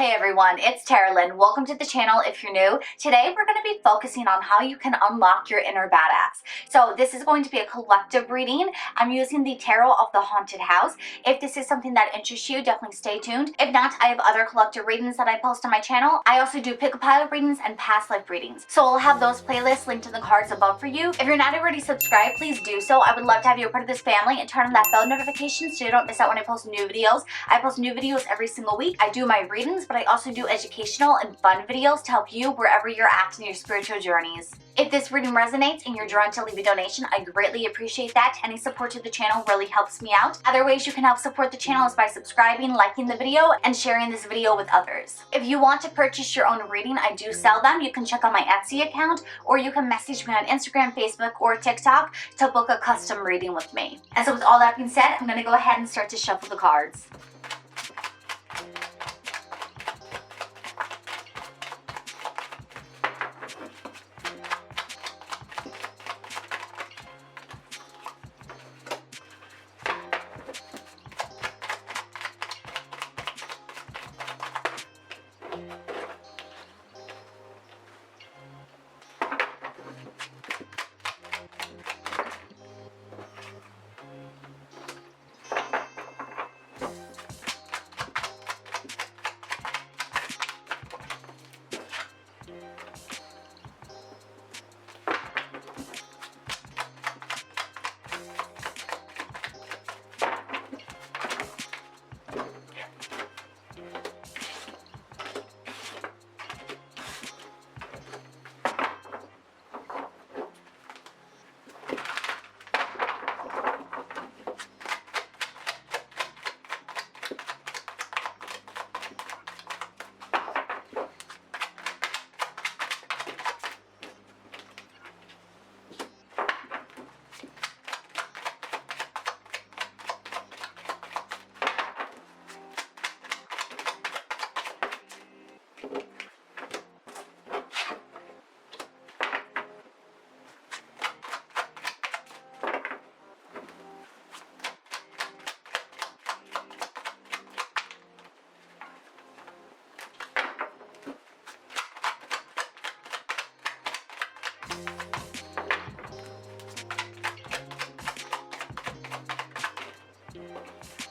Hey everyone, it's Carolyn. Welcome to the channel if you're new. Today we're going to be focusing on how you can unlock your inner badass. So this is going to be a collective reading. I'm using the Tarot of the Haunted House. If this is something that interests you, definitely stay tuned. If not, I have other collective readings that I post on my channel. I also do pick a pile readings and past life readings. So I'll have those playlists linked in the cards above for you. If you're not already subscribed, please do so. I would love to have you a part of this family and turn on that bell notification so you don't miss out when I post new videos. I post new videos every single week. I do my readings, but I also do educational and fun videos to help you wherever you're at in your spiritual journeys. If this reading resonates and you're drawn to leave a donation, I greatly appreciate that. Any support to the channel really helps me out. Other ways you can help support the channel is by subscribing, liking the video, and sharing this video with others. If you want to purchase your own reading, I do sell them. You can check out my Etsy account, or you can message me on Instagram, Facebook, or TikTok to book a custom reading with me. And so with all that being said, I'm going to go ahead and start to shuffle the cards.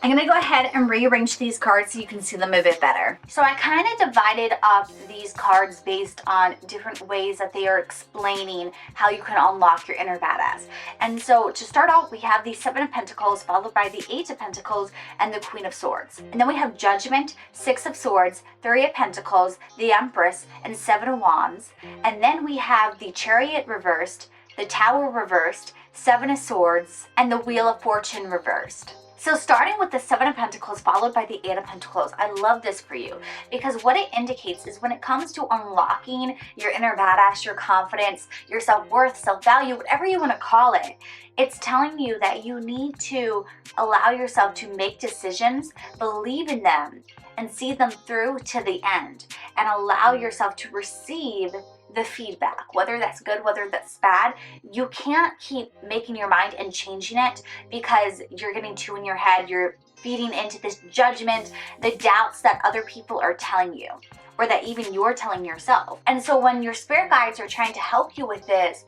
I'm going to go ahead and rearrange these cards so you can see them a bit better. So I kind of divided up these cards based on different ways that they are explaining how you can unlock your inner badass. And so to start off, we have the Seven of Pentacles followed by the Eight of Pentacles and the Queen of Swords. And then we have Judgment, Six of Swords, Three of Pentacles, the Empress, and Seven of Wands. And then we have the Chariot reversed, the Tower reversed, Seven of Swords, and the Wheel of Fortune reversed. So starting with the Seven of Pentacles followed by the Eight of Pentacles, I love this for you because what it indicates is when it comes to unlocking your inner badass, your confidence, your self-worth, self-value, whatever you want to call it, it's telling you that you need to allow yourself to make decisions, believe in them, and see them through to the end, and allow yourself to receive the feedback, whether that's good, whether that's bad. You can't keep making your mind and changing it because you're getting too in your head. You're feeding into this judgment, the doubts that other people are telling you, or that even you're telling yourself. And so when your spirit guides are trying to help you with this,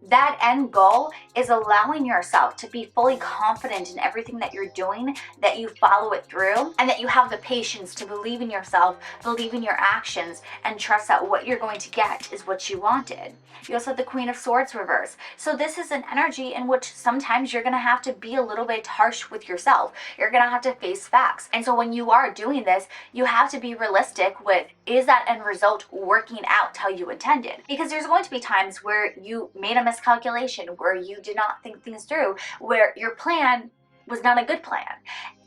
that end goal is allowing yourself to be fully confident in everything that you're doing, that you follow it through, and that you have the patience to believe in yourself, believe in your actions, and trust that what you're going to get is what you wanted. You also have the Queen of Swords reverse. So this is an energy in which sometimes you're going to have to be a little bit harsh with yourself. You're going to have to face facts. And so when you are doing this, you have to be realistic with, is that end result working out how you intended? Because there's going to be times where you made a miscalculation, where you did not think things through, where your plan was not a good plan.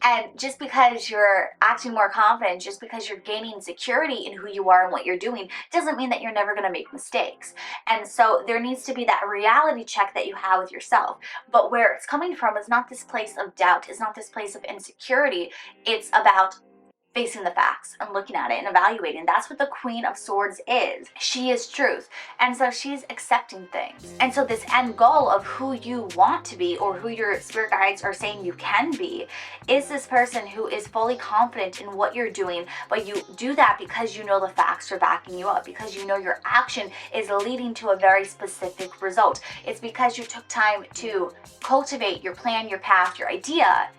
And just because you're acting more confident, just because you're gaining security in who you are and what you're doing, doesn't mean that you're never going to make mistakes. And so there needs to be that reality check that you have with yourself. But where it's coming from is not this place of doubt, it's not this place of insecurity. It's about facing the facts and looking at it and evaluating. That's what the Queen of Swords is. She is truth. And so she's accepting things. And so this end goal of who you want to be, or who your spirit guides are saying you can be, is this person who is fully confident in what you're doing, but you do that because you know the facts are backing you up, because you know your action is leading to a very specific result. It's because you took time to cultivate your plan, your path, your idea,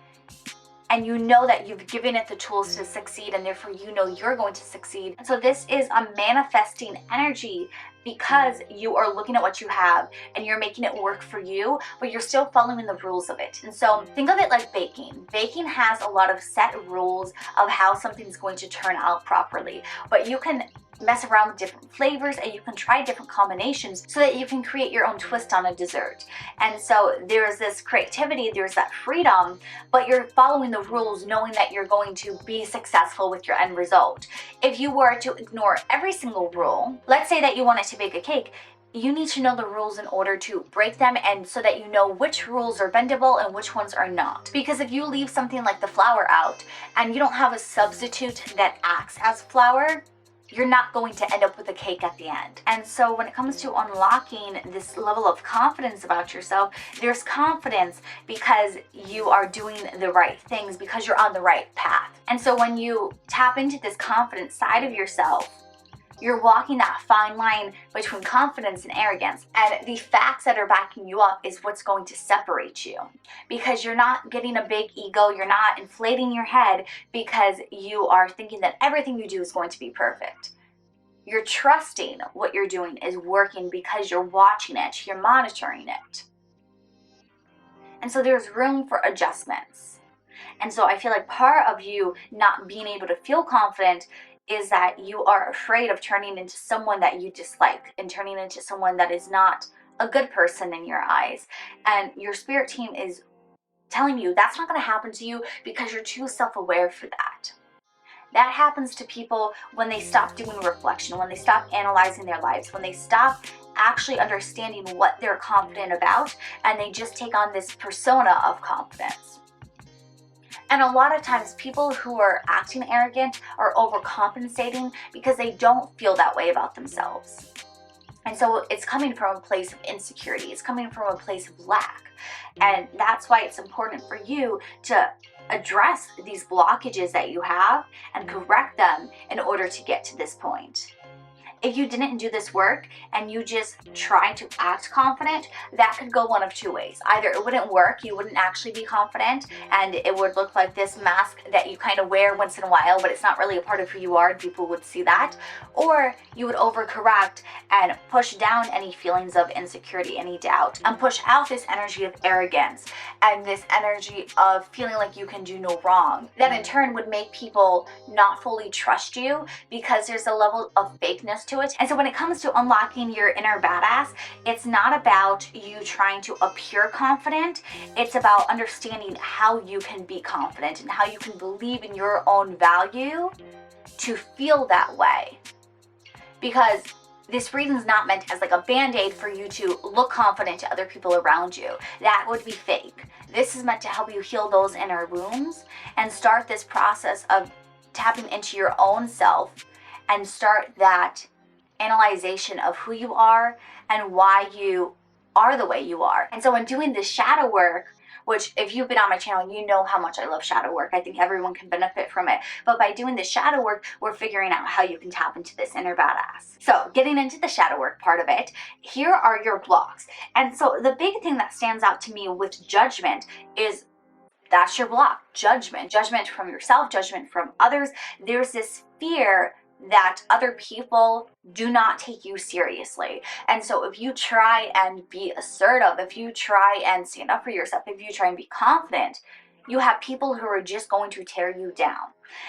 and you know that you've given it the tools to succeed, and therefore you know you're going to succeed. And so this is a manifesting energy, because you are looking at what you have and you're making it work for you, but you're still following the rules of it. And so think of it like baking. Baking has a lot of set rules of how something's going to turn out properly, but you can mess around with different flavors and you can try different combinations so that you can create your own twist on a dessert. And so there's this creativity, there's that freedom, but you're following the rules knowing that you're going to be successful with your end result. If you were to ignore every single rule, let's say that you wanted to bake a cake, you need to know the rules in order to break them, and so that you know which rules are bendable and which ones are not. Because if you leave something like the flour out and you don't have a substitute that acts as flour, you're not going to end up with a cake at the end. And so when it comes to unlocking this level of confidence about yourself, there's confidence because you are doing the right things, because you're on the right path. And so when you tap into this confident side of yourself, you're walking that fine line between confidence and arrogance. And the facts that are backing you up is what's going to separate you. Because you're not getting a big ego, you're not inflating your head because you are thinking that everything you do is going to be perfect. You're trusting what you're doing is working because you're watching it, you're monitoring it. And so there's room for adjustments. And so I feel like part of you not being able to feel confident is that you are afraid of turning into someone that you dislike and turning into someone that is not a good person in your eyes. And your spirit team is telling you that's not going to happen to you because you're too self-aware for that. That happens to people when they stop doing reflection, when they stop analyzing their lives, when they stop actually understanding what they're confident about, and they just take on this persona of confidence. And a lot of times people who are acting arrogant are overcompensating because they don't feel that way about themselves. And so it's coming from a place of insecurity. It's coming from a place of lack. And that's why it's important for you to address these blockages that you have and correct them in order to get to this point. If you didn't do this work and you just try to act confident, that could go one of two ways. Either it wouldn't work, you wouldn't actually be confident, and it would look like this mask that you kind of wear once in a while, but it's not really a part of who you are and people would see that. Or you would overcorrect and push down any feelings of insecurity, any doubt, and push out this energy of arrogance and this energy of feeling like you can do no wrong. That in turn would make people not fully trust you because there's a level of fakeness to it. And so when it comes to unlocking your inner badass, it's not about you trying to appear confident. It's about understanding how you can be confident and how you can believe in your own value to feel that way. Because this reading is not meant as like a band-aid for you to look confident to other people around you. That would be fake. This is meant to help you heal those inner wounds and start this process of tapping into your own self and start that analyzation of who you are and why you are the way you are. And so when doing this shadow work, which if you've been on my channel, you know how much I love shadow work. I think everyone can benefit from it. But by doing this shadow work, we're figuring out how you can tap into this inner badass. So getting into the shadow work part of it, here are your blocks. And so the big thing that stands out to me with judgment is that's your block, judgment. Judgment from yourself, judgment from others. There's this fear that other people do not take you seriously. And so if you try and be assertive, if you try and stand up for yourself, if you try and be confident, you have people who are just going to tear you down.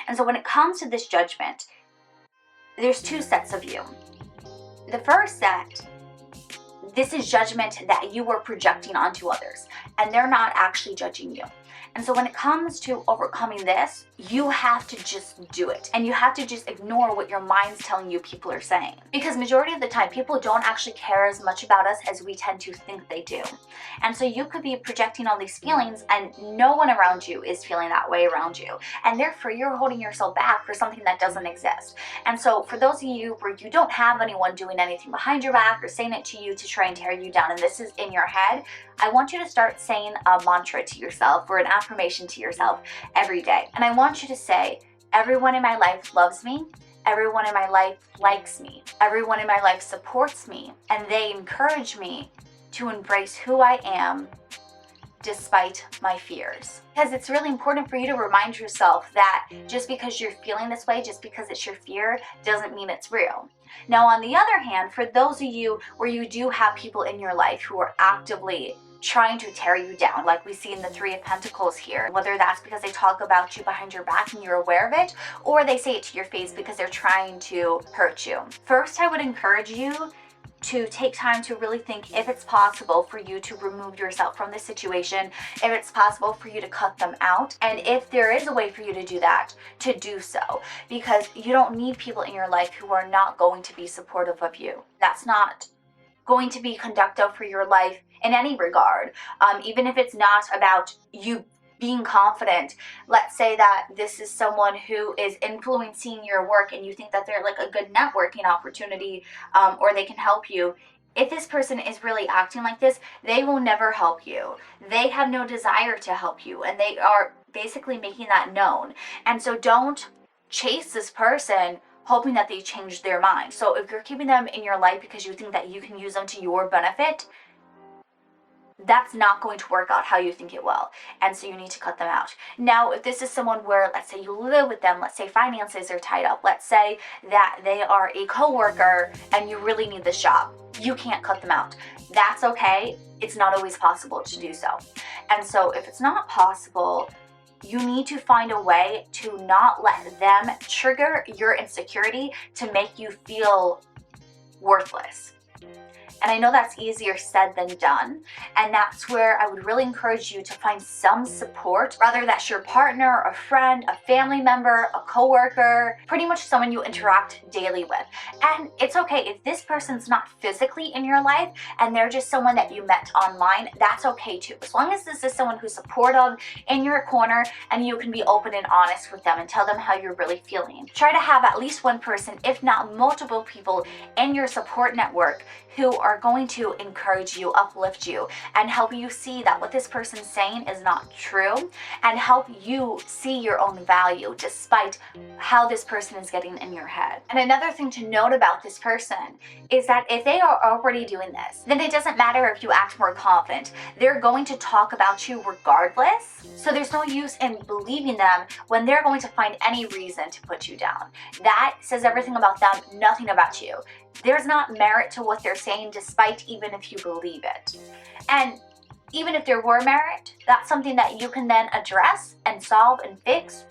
And so when it comes to this judgment, there's two sets of you. The first set, this is judgment that you are projecting onto others, and they're not actually judging you. And so when it comes to overcoming this, you have to just do it. And you have to just ignore what your mind's telling you people are saying. Because majority of the time, people don't actually care as much about us as we tend to think they do. And so you could be projecting all these feelings and no one around you is feeling that way around you. And therefore, you're holding yourself back for something that doesn't exist. And so for those of you where you don't have anyone doing anything behind your back or saying it to you to try and tear you down, and this is in your head, I want you to start saying a mantra to yourself or an affirmation to yourself every day. And I want you to say, everyone in my life loves me. Everyone in my life likes me. Everyone in my life supports me. And they encourage me to embrace who I am despite my fears. Because it's really important for you to remind yourself that just because you're feeling this way, just because it's your fear, doesn't mean it's real. Now, on the other hand, for those of you where you do have people in your life who are actively trying to tear you down, like we see in the Three of Pentacles here, whether that's because they talk about you behind your back and you're aware of it, or they say it to your face because they're trying to hurt you. First, I would encourage you to take time to really think if it's possible for you to remove yourself from this situation, if it's possible for you to cut them out, and if there is a way for you to do that, to do so. Because you don't need people in your life who are not going to be supportive of you. That's not going to be conductive for your life in any regard, even if it's not about you being confident. Let's say that this is someone who is influencing your work and you think that they're like a good networking opportunity, or they can help you. If this person is really acting like this, they will never help you. They have no desire to help you, and they are basically making that known. And so don't chase this person hoping that they change their mind. So if you're keeping them in your life because you think that you can use them to your benefit, that's not going to work out how you think it will. And so you need to cut them out. Now, if this is someone where, let's say you live with them, let's say finances are tied up, let's say that they are a coworker and you really need this job, you can't cut them out. That's okay. It's not always possible to do so. And so if it's not possible, you need to find a way to not let them trigger your insecurity to make you feel worthless. And I know that's easier said than done. And that's where I would really encourage you to find some support, whether that's your partner, a friend, a family member, a coworker, pretty much someone you interact daily with. And it's okay if this person's not physically in your life and they're just someone that you met online, that's okay too. As long as this is someone who's supportive in your corner and you can be open and honest with them and tell them how you're really feeling. Try to have at least one person, if not multiple people in your support network who are going to encourage you, uplift you, and help you see that what this person's saying is not true, and help you see your own value despite how this person is getting in your head. And another thing to note about this person is that if they are already doing this, then it doesn't matter if you act more confident. They're going to talk about you regardless. So there's no use in believing them when they're going to find any reason to put you down. That says everything about them, nothing about you. There's not merit to what they're saying, despite even if you believe it. And even if there were merit, that's something that you can then address and solve and fix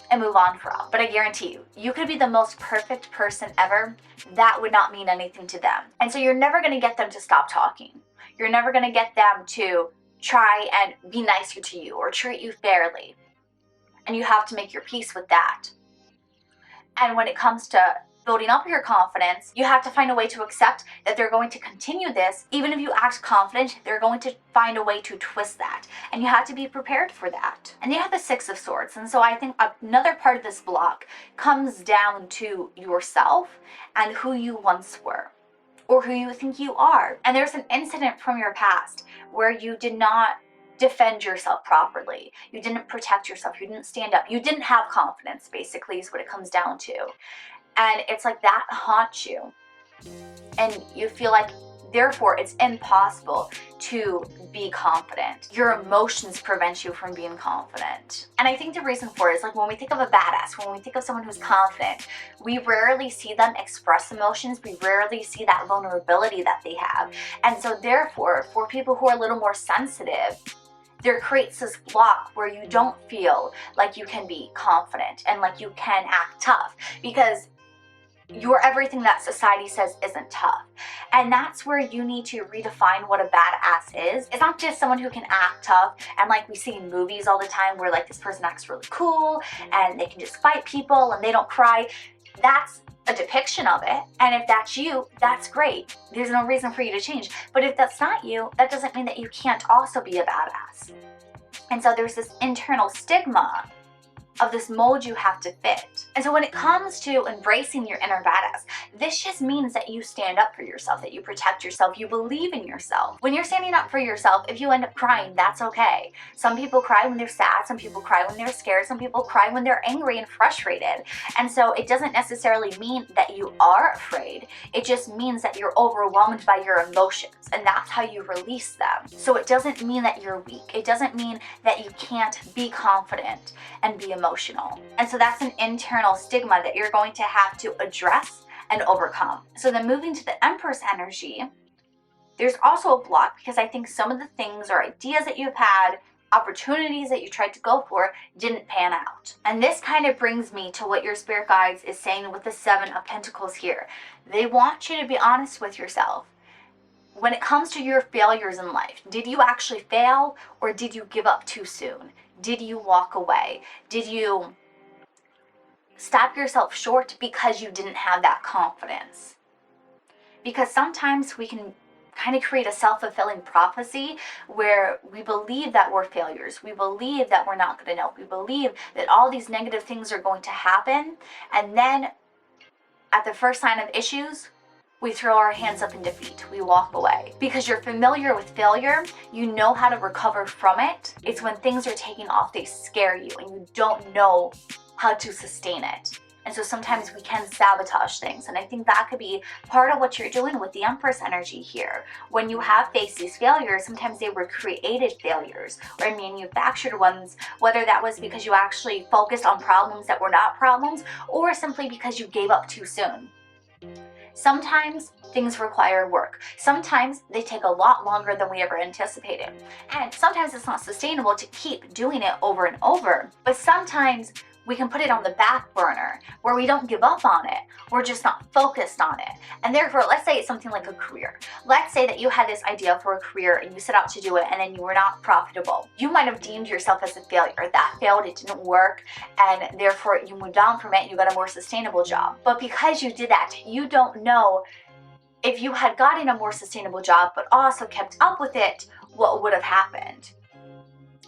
and move on from. But I guarantee you, you could be the most perfect person ever. That would not mean anything to them. And so you're never going to get them to stop talking. You're never going to get them to try and be nicer to you or treat you fairly. And you have to make your peace with that. And when it comes to building up your confidence, you have to find a way to accept that they're going to continue this. Even if you act confident, they're going to find a way to twist that. And you have to be prepared for that. And you have the Six of Swords. And so I think another part of this block comes down to yourself and who you once were, or who you think you are. And there's an incident from your past where you did not defend yourself properly. You didn't protect yourself. You didn't stand up. You didn't have confidence, basically, is what it comes down to. And it's like that haunts you. And you feel like, therefore, it's impossible to be confident. Your emotions prevent you from being confident. And I think the reason for it is, like, when we think of a badass, when we think of someone who's confident, we rarely see them express emotions. We rarely see that vulnerability that they have. And so therefore, for people who are a little more sensitive, there creates this block where you don't feel like you can be confident and like you can act tough, because you're everything that society says isn't tough. And that's where you need to redefine what a badass is. It's not just someone who can act tough, and like we see in movies all the time where like this person acts really cool and they can just fight people and they don't cry. That's a depiction of it, and if that's you, that's great. There's no reason for you to change. But if that's not you, that doesn't mean that you can't also be a badass. And so there's this internal stigma of this mold you have to fit. And so when it comes to embracing your inner badass, this just means that you stand up for yourself, that you protect yourself, you believe in yourself. When you're standing up for yourself, if you end up crying, that's okay. Some people cry when they're sad, some people cry when they're scared, some people cry when they're angry and frustrated. And so it doesn't necessarily mean that you are afraid. It just means that you're overwhelmed by your emotions, and that's how you release them. So it doesn't mean that you're weak. It doesn't mean that you can't be confident and be emotional. And so that's an internal stigma that you're going to have to address and overcome. So then moving to the Empress energy, there's also a block because I think some of the things or ideas that you've had, opportunities that you tried to go for, didn't pan out. And this kind of brings me to what your spirit guides is saying with the Seven of Pentacles here. They want you to be honest with yourself. When it comes to your failures in life, did you actually fail, or did you give up too soon? Did you walk away? Did you stop yourself short because you didn't have that confidence? Because sometimes we can kind of create a self-fulfilling prophecy where we believe that we're failures. We believe that we're not good enough. We believe that all these negative things are going to happen. And then at the first sign of issues, we throw our hands up in defeat. We walk away. Because you're familiar with failure, you know how to recover from it. It's when things are taking off, they scare you, and you don't know how to sustain it. And so sometimes we can sabotage things. And I think that could be part of what you're doing with the Empress energy here. When you have faced these failures, sometimes they were created failures or manufactured ones, whether that was because you actually focused on problems that were not problems, or simply because you gave up too soon. Sometimes things require work. Sometimes they take a lot longer than we ever anticipated. And sometimes it's not sustainable to keep doing it over and over. But sometimes we can put it on the back burner where we don't give up on it. We're just not focused on it. And therefore, let's say it's something like a career. Let's say that you had this idea for a career and you set out to do it, and then you were not profitable. You might have deemed yourself as a failure. That failed, it didn't work, and therefore you moved on from it and you got a more sustainable job. But because you did that, you don't know if you had gotten a more sustainable job but also kept up with it, what would have happened.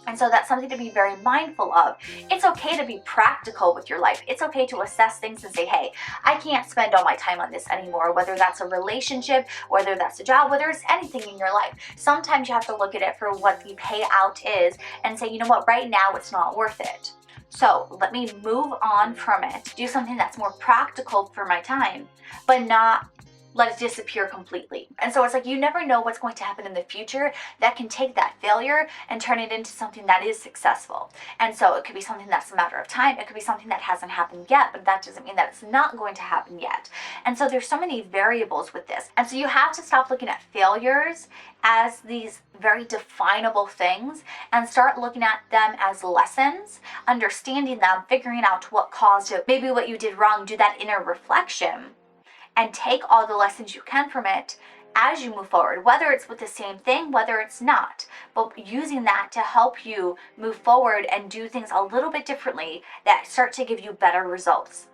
And so that's something to be very mindful of. It's okay to be practical with your life. It's okay to assess things and say, hey, I can't spend all my time on this anymore, whether that's a relationship, whether that's a job, whether it's anything in your life. Sometimes you have to look at it for what the payout is and say, you know what, right now it's not worth it. So let me move on from it, do something that's more practical for my time, but not let it disappear completely. And so it's like you never know what's going to happen in the future that can take that failure and turn it into something that is successful. And so it could be something that's a matter of time. It could be something that hasn't happened yet, but that doesn't mean that it's not going to happen yet. And so there's so many variables with this. And so you have to stop looking at failures as these very definable things and start looking at them as lessons, understanding them, figuring out what caused it, maybe what you did wrong, do that inner reflection, and take all the lessons you can from it as you move forward, whether it's with the same thing, whether it's not, but using that to help you move forward and do things a little bit differently that start to give you better results.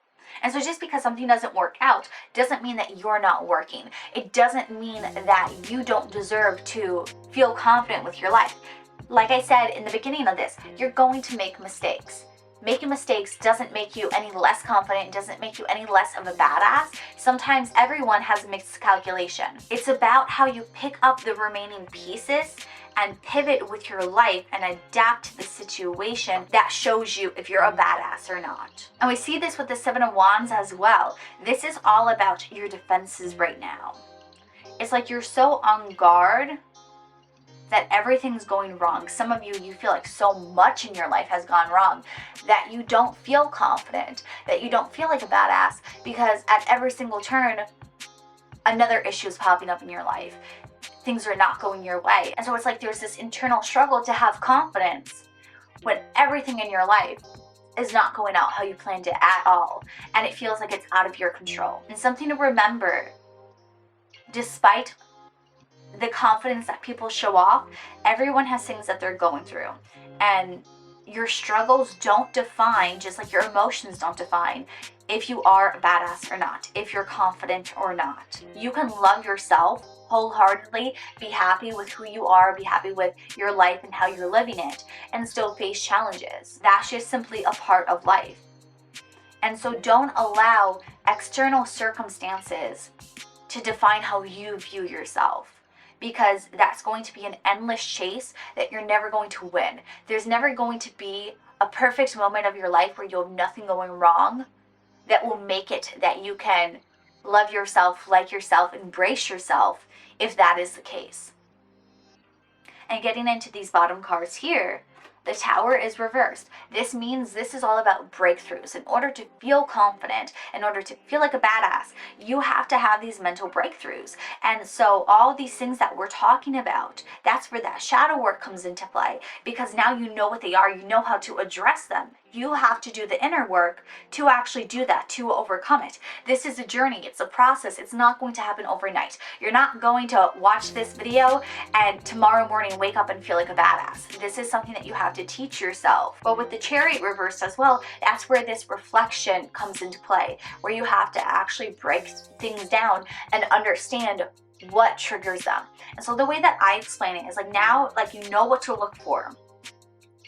And so just because something doesn't work out doesn't mean that you're not working. It doesn't mean that you don't deserve to feel confident with your life. Like I said in the beginning of this, you're going to make mistakes. Making mistakes doesn't make you any less confident, doesn't make you any less of a badass. Sometimes everyone has a miscalculation. It's about how you pick up the remaining pieces and pivot with your life and adapt to the situation that shows you if you're a badass or not. And we see this with the Seven of Wands as well. This is all about your defenses right now. It's like you're so on guard that everything's going wrong. Some of you, you feel like so much in your life has gone wrong that you don't feel confident, that you don't feel like a badass, because at every single turn, another issue is popping up in your life. Things are not going your way. And so it's like there's this internal struggle to have confidence when everything in your life is not going out how you planned it at all, and it feels like it's out of your control. And something to remember, despite the confidence that people show off, everyone has things that they're going through, and your struggles don't define, just like your emotions don't define, if you are a badass or not, if you're confident or not. You can love yourself wholeheartedly, be happy with who you are, be happy with your life and how you're living it, and still face challenges. That's just simply a part of life. And so don't allow external circumstances to define how you view yourself, because that's going to be an endless chase that you're never going to win. There's never going to be a perfect moment of your life where you have nothing going wrong that will make it that you can love yourself, like yourself, embrace yourself, if that is the case. And getting into these bottom cards here, the Tower is reversed. This means this is all about breakthroughs. In order to feel confident, in order to feel like a badass, you have to have these mental breakthroughs. And so all these things that we're talking about, that's where that shadow work comes into play, because now you know what they are, you know how to address them. You have to do the inner work to actually do that, to overcome it. This is a journey, it's a process, it's not going to happen overnight. You're not going to watch this video and tomorrow morning wake up and feel like a badass. This is something that you have to teach yourself. But with the Chariot reversed as well, that's where this reflection comes into play, where you have to actually break things down and understand what triggers them. And so the way that I explain it is like, now, like, you know what to look for.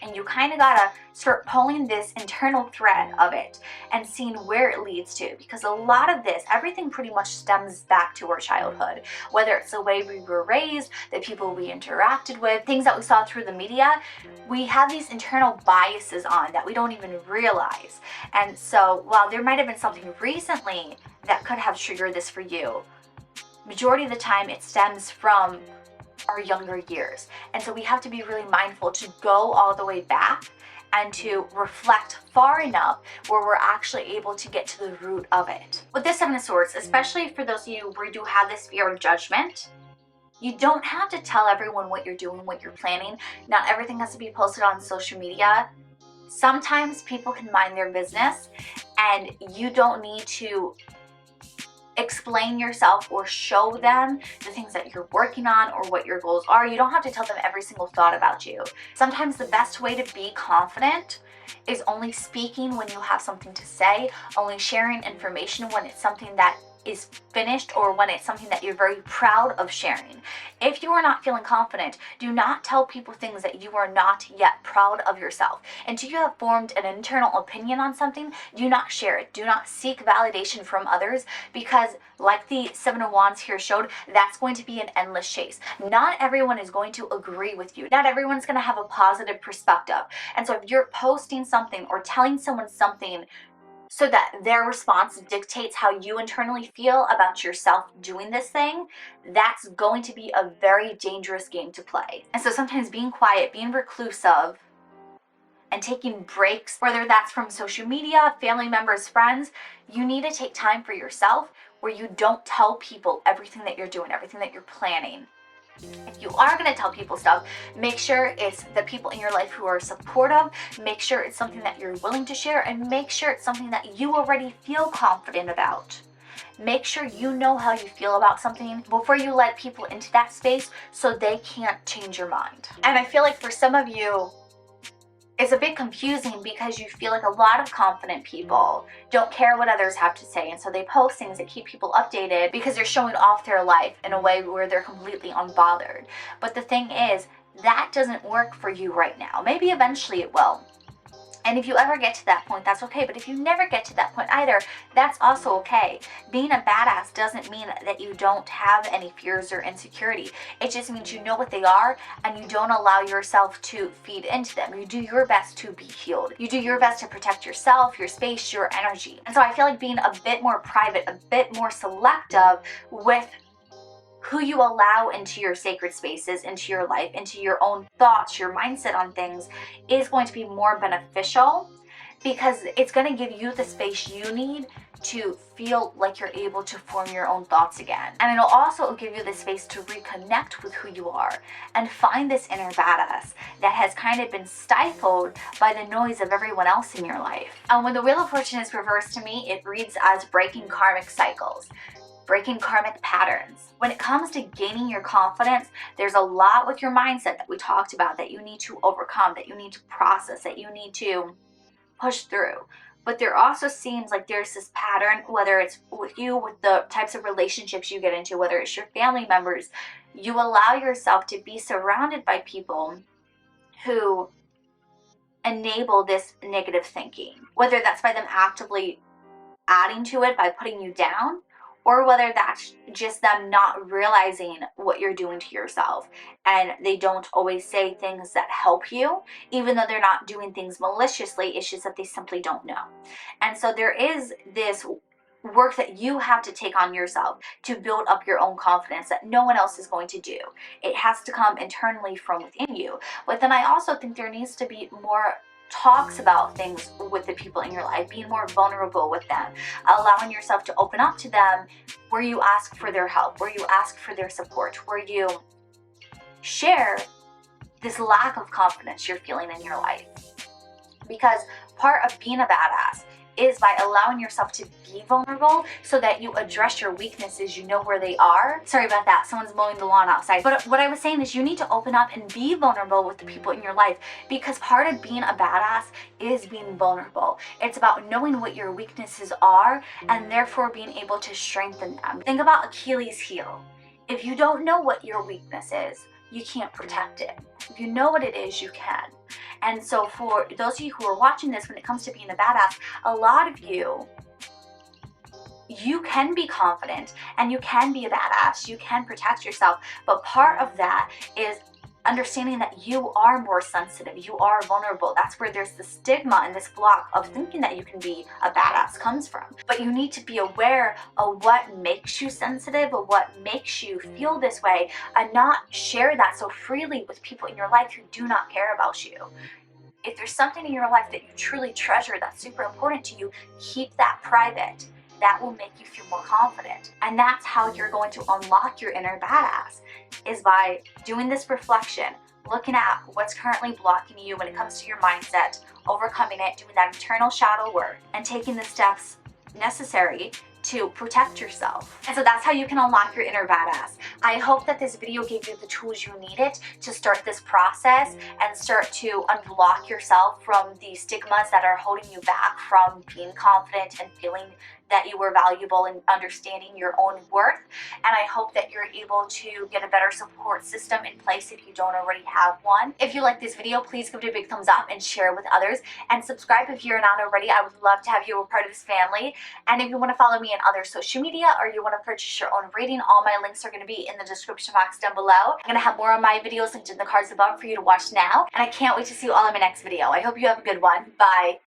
And you kind of gotta start pulling this internal thread of it and seeing where it leads to. Because a lot of this, everything pretty much stems back to our childhood. Whether it's the way we were raised, the people we interacted with, things that we saw through the media, we have these internal biases on that we don't even realize. And so while there might have been something recently that could have triggered this for you, majority of the time it stems from our younger years. And so we have to be really mindful to go all the way back and to reflect far enough where we're actually able to get to the root of it. With this Seven of Swords, especially for those of you where you do have this fear of judgment, you don't have to tell everyone what you're doing, what you're planning. Not everything has to be posted on social media. Sometimes people can mind their business and you don't need to explain yourself or show them the things that you're working on or what your goals are. You don't have to tell them every single thought about you. Sometimes the best way to be confident is only speaking when you have something to say, only sharing information when it's something that is finished or when it's something that you're very proud of sharing. If you are not feeling confident, do not tell people things that you are not yet proud of yourself. Until you have formed an internal opinion on something, do not share it. Do not seek validation from others, because like the Seven of Wands here showed, that's going to be an endless chase. Not everyone is going to agree with you. Not everyone's going to have a positive perspective. And so if you're posting something or telling someone something so that their response dictates how you internally feel about yourself doing this thing, that's going to be a very dangerous game to play. And so sometimes being quiet, being reclusive, and taking breaks, whether that's from social media, family members, friends, you need to take time for yourself where you don't tell people everything that you're doing, everything that you're planning. If you are going to tell people stuff, make sure it's the people in your life who are supportive, make sure it's something that you're willing to share, and make sure it's something that you already feel confident about. Make sure you know how you feel about something before you let people into that space so they can't change your mind. And I feel like for some of you, it's a bit confusing because you feel like a lot of confident people don't care what others have to say, and so they post things that keep people updated because they're showing off their life in a way where they're completely unbothered. But the thing is, that doesn't work for you right now. Maybe eventually it will. And if you ever get to that point, that's okay. But if you never get to that point either, that's also okay. Being a badass doesn't mean that you don't have any fears or insecurity. It just means you know what they are and you don't allow yourself to feed into them. You do your best to be healed. You do your best to protect yourself, your space, your energy. And so I feel like being a bit more private, a bit more selective with who you allow into your sacred spaces, into your life, into your own thoughts, your mindset on things is going to be more beneficial, because it's going to give you the space you need to feel like you're able to form your own thoughts again. And it'll also give you the space to reconnect with who you are and find this inner badass that has kind of been stifled by the noise of everyone else in your life. And when the Wheel of Fortune is reversed to me, it reads as breaking karmic cycles, breaking karmic patterns. When it comes to gaining your confidence, there's a lot with your mindset that we talked about that you need to overcome, that you need to process, that you need to push through. But there also seems like there's this pattern, whether it's with you, with the types of relationships you get into, whether it's your family members, you allow yourself to be surrounded by people who enable this negative thinking, whether that's by them actively adding to it by putting you down, or whether that's just them not realizing what you're doing to yourself, and they don't always say things that help you, even though they're not doing things maliciously. It's just that they simply don't know. And so there is this work that you have to take on yourself to build up your own confidence that no one else is going to do. It has to come internally from within you. But then I also think there needs to be more talks about things with the people in your life, being more vulnerable with them, allowing yourself to open up to them, where you ask for their help, where you ask for their support, where you share this lack of confidence you're feeling in your life. Because part of being a badass is by allowing yourself to be vulnerable so that you address your weaknesses, you know where they are. Sorry about that, someone's mowing the lawn outside. But what I was saying is you need to open up and be vulnerable with the people in your life, because part of being a badass is being vulnerable. It's about knowing what your weaknesses are and therefore being able to strengthen them. Think about Achilles' heel. If you don't know what your weakness is, you can't protect it. If you know what it is, you can. And so for those of you who are watching this, when it comes to being a badass, a lot of you can be confident and you can be a badass, you can protect yourself, but part of that is understanding that you are more sensitive, you are vulnerable. That's where there's the stigma and this block of thinking that you can be a badass comes from. But you need to be aware of what makes you sensitive, of what makes you feel this way, and not share that so freely with people in your life who do not care about you. If there's something in your life that you truly treasure that's super important to you, keep that private. That will make you feel more confident. And that's how you're going to unlock your inner badass, is by doing this reflection, looking at what's currently blocking you when it comes to your mindset, overcoming it, doing that internal shadow work, and taking the steps necessary to protect yourself. And so that's how you can unlock your inner badass. I hope that this video gave you the tools you needed to start this process and start to unblock yourself from the stigmas that are holding you back from being confident and feeling that you were valuable and understanding your own worth. And I hope that you're able to get a better support system in place if you don't already have one. If you like this video, please give it a big thumbs up and share it with others, and subscribe if you're not already. I would love to have you a part of this family. And if you want to follow me on other social media, or you want to purchase your own reading, all my links are going to be in the description box down below. I'm going to have more of my videos linked in the cards above for you to watch now, and I can't wait to see you all in my next video. I hope you have a good one. Bye.